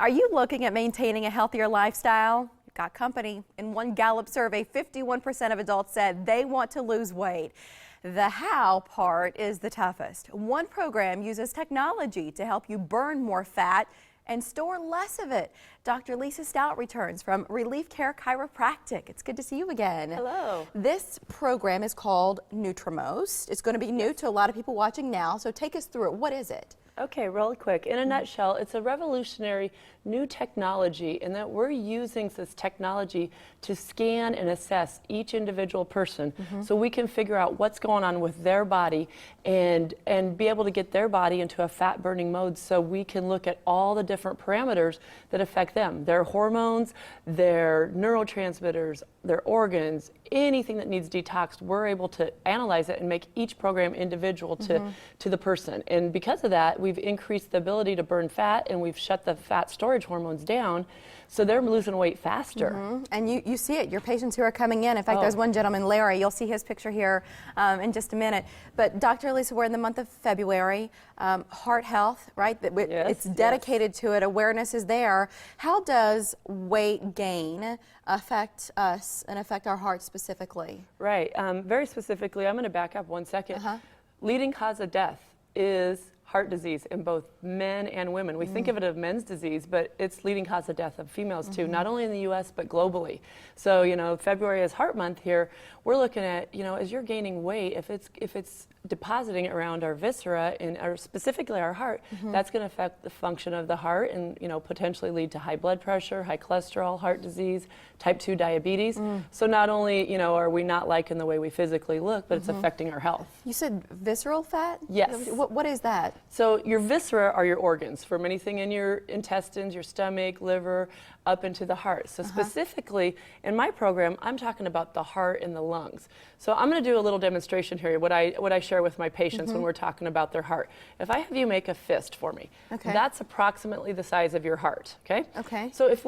Are you looking at maintaining a healthier lifestyle? You've got company. In one Gallup survey, 51% of adults said they want to lose weight. The how part is the toughest. One program uses technology to help you burn more fat and store less of it. Dr. Lisa Staudt returns from Relief Care Chiropractic. It's good to see you again. Hello. This program is called Nutrimost. It's going to be new to a lot of people watching now, so take us through it. What is it? Okay, really quick. In a nutshell, it's a revolutionary new technology in that we're using this technology to scan and assess each individual person so we can figure out what's going on with their body and be able to get their body into a fat burning mode so we can look at all the different parameters that affect them, their hormones, their neurotransmitters, their organs, anything that needs detoxed. We're able to analyze it and make each program individual to the person. And because of that, we've increased the ability to burn fat and we've shut the fat storage hormones down, so they're losing weight faster. And you see it, your patients who are coming in. In fact, there's one gentleman, Larry, you'll see his picture here in just a minute. But Dr. Lisa, we're in the month of February, heart health, right? It's dedicated to it, awareness is there. How does weight gain affect us and affect our heart specifically? Right, very specifically, I'm gonna back up 1 second. Leading cause of death is heart disease in both men and women. We think of it as men's disease, but it's leading cause of death of females too, not only in the US, but globally. So, you know, February is Heart Month here. We're looking at, you know, as you're gaining weight, if it's depositing around our viscera and specifically our heart, that's going to affect the function of the heart and, you know, potentially lead to high blood pressure, high cholesterol, heart disease, type 2 diabetes. So not only, you know, are we not liking the way we physically look, but it's affecting our health. You said visceral fat? Yes. What is that? So your viscera are your organs from anything in your intestines, your stomach, liver, up into the heart. So specifically in my program, I'm talking about the heart and the lungs. So I'm going to do a little demonstration here, what I share with my patients when we're talking about their heart. If I have you make a fist for me, that's approximately the size of your heart, okay? Okay. So if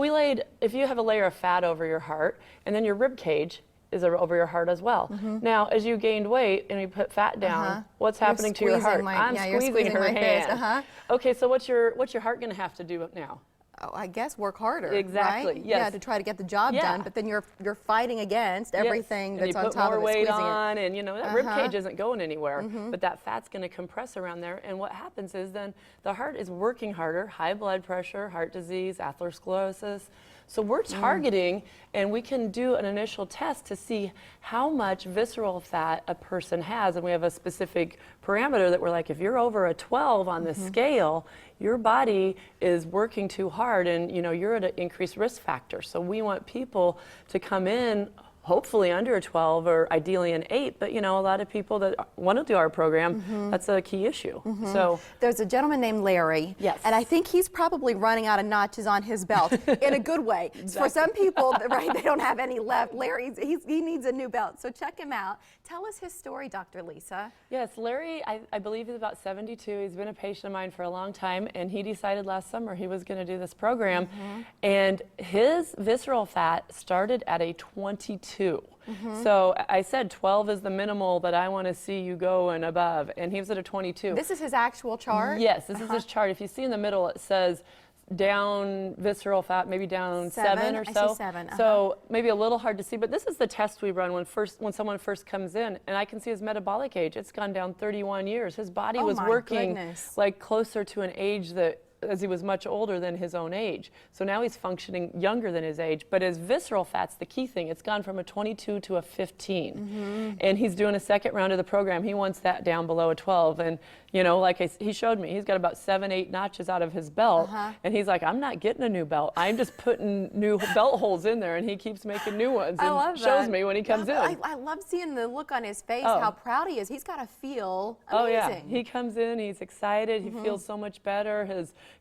you have a layer of fat over your heart and then your rib cage is over your heart as well. Now, as you gained weight and you put fat down, what's happening to your heart? I'm squeezing her hand. Okay, so what's your heart going to have to do now? Oh, I guess work harder. Exactly. Right? Yes. Yeah, to try to get the job done. But then you're fighting against everything that's on top of it. You put more weight squeezing on, and you know that rib cage isn't going anywhere. But that fat's going to compress around there, and what happens is then the heart is working harder, high blood pressure, heart disease, atherosclerosis. So we're targeting, and we can do an initial test to see how much visceral fat a person has, and we have a specific parameter that we're like, if you're over a 12 on the scale, your body is working too hard, and you know you're at an increased risk factor. So we want people to come in hopefully under a 12 or ideally an 8, but you know, a lot of people that want to do our program, that's a key issue. So there's a gentleman named Larry, and I think he's probably running out of notches on his belt in a good way. For some people, right, they don't have any left. Larry, he needs a new belt, so check him out. Tell us his story, Dr. Lisa. Yes, Larry, I believe he's about 72. He's been a patient of mine for a long time, and he decided last summer he was going to do this program, and his visceral fat started at a 22. So I said 12 is the minimal that I want to see you go and above, and he was at a 22. This is his actual chart? Yes, this is his chart. If you see in the middle, it says down visceral fat, maybe down 7 or so. I see 7. So maybe a little hard to see, but this is the test we run when someone first comes in, and I can see his metabolic age. It's gone down 31 years. His body was working like closer to an age that as he was much older than his own age. So now he's functioning younger than his age, but his visceral fat's the key thing. It's gone from a 22 to a 15. And he's doing a second round of the program. He wants that down below a 12. And you know, like he showed me, he's got about 7, 8 notches out of his belt. And he's like, I'm not getting a new belt. I'm just putting new belt holes in there, and he keeps making new ones and shows me when he comes in. I love seeing the look on his face, how proud he is. He's got to feel amazing. Oh yeah, he comes in, he's excited, he feels so much better.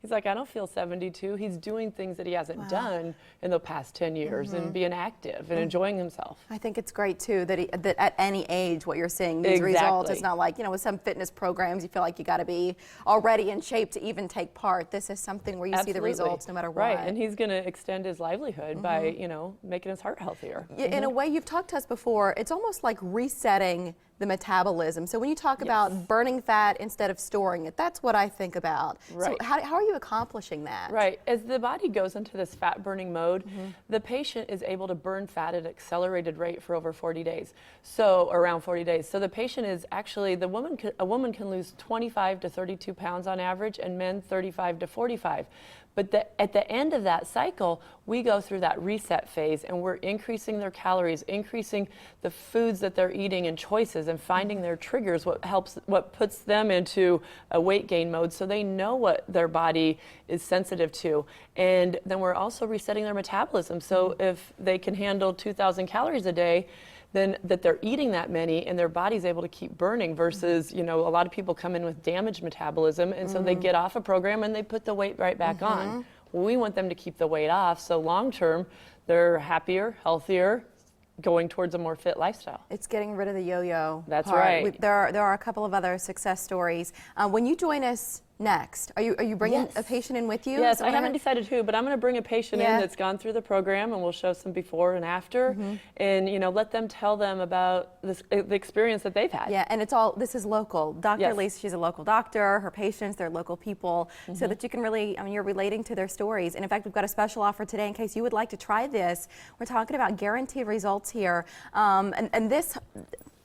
He's like, I don't feel 72. He's doing things that he hasn't done in the past 10 years and being active and enjoying himself. I think it's great too that at any age what you're seeing, these results, it's not like, you know, with some fitness programs you feel like you got to be already in shape to even take part. This is something where you see the results no matter what. Right, and he's going to extend his livelihood by, you know, making his heart healthier. In a way, you've talked to us before, it's almost like resetting the metabolism. So when you talk about burning fat instead of storing it, that's what I think about. Right. So how are you accomplishing that? Right. As the body goes into this fat burning mode, the patient is able to burn fat at an accelerated rate for over 40 days. So around 40 days. So the patient is actually, a woman can lose 25 to 32 pounds on average, and men 35 to 45. But at the end of that cycle, we go through that reset phase, and we're increasing their calories, increasing the foods that they're eating and choices, and finding their triggers, what puts them into a weight gain mode, so they know what their body is sensitive to. And then we're also resetting their metabolism. So if they can handle 2,000 calories a day, then that they're eating that many and their body's able to keep burning, versus, you know, a lot of people come in with damaged metabolism, and so they get off a program and they put the weight right back on. Well, we want them to keep the weight off, so long term they're happier, healthier, going towards a more fit lifestyle. It's getting rid of the yo-yo. That's part. right. There are a couple of other success stories. When you join us next, are you bringing a patient in with you? Yes, So I haven't decided who, but I'm going to bring a patient in that's gone through the program, and we'll show some before and after, and, you know, let them tell them about this, the experience that they've had. Yeah, and this is local. Dr. Lisa, she's a local doctor. Her patients, they're local people, so that you can really, I mean, you're relating to their stories. And in fact, we've got a special offer today in case you would like to try this. We're talking about guaranteed results here, and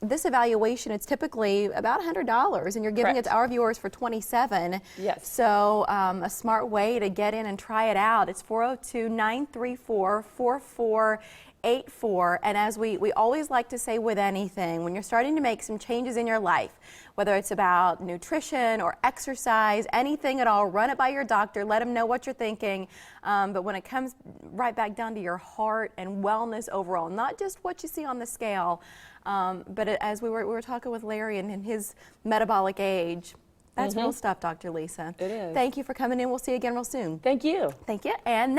this evaluation, it's typically about $100, and you're giving it to our viewers for $27. Yes. So a smart way to get in and try it out. It's 402-934-4484. And as we always like to say with anything, when you're starting to make some changes in your life, whether it's about nutrition or exercise, anything at all, run it by your doctor, let them know what you're thinking. But when it comes right back down to your heart and wellness overall, not just what you see on the scale, but as we were talking with Larry and his metabolic age, that's real stuff, Dr. Lisa. It is. Thank you for coming in. We'll see you again real soon. Thank you. Thank you. And